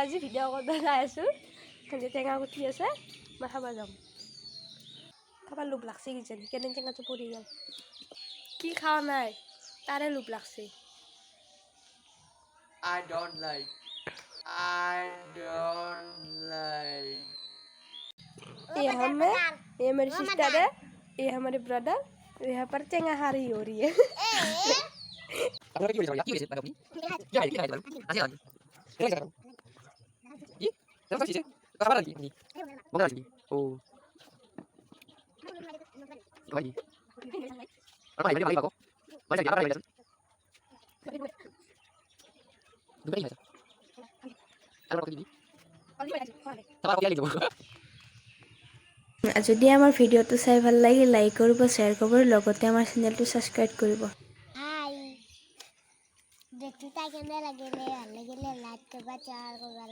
আজি ভিডিঅ' কৰিব যাই আছোঁ খালি টেঙা কুটি আছে মই খাব যাম খাবাৰ লোভ লাগছে কিজানি কেনে টেঙাটো পৰি গ'ল কি খাওয়া নাই তাৰে লোভ লাগছে I don't like. ये हमें ये मेरी सिस्टर है ये हमारे ब्रदर यहाँ पर टेंगा हारी हो रही है যদি আমাৰ ভিডিঅ'টো চাই ভাল লাগে লাইক কৰিব শ্বেয়াৰ কৰিব লগতে আমাৰ চেনেলটো সাবস্ক্ৰাইব কৰিব হাই দেখতে কেনে লাগিলে ভাল লাগিলে লাইক কৰিবা শ্বেয়াৰ কৰিবা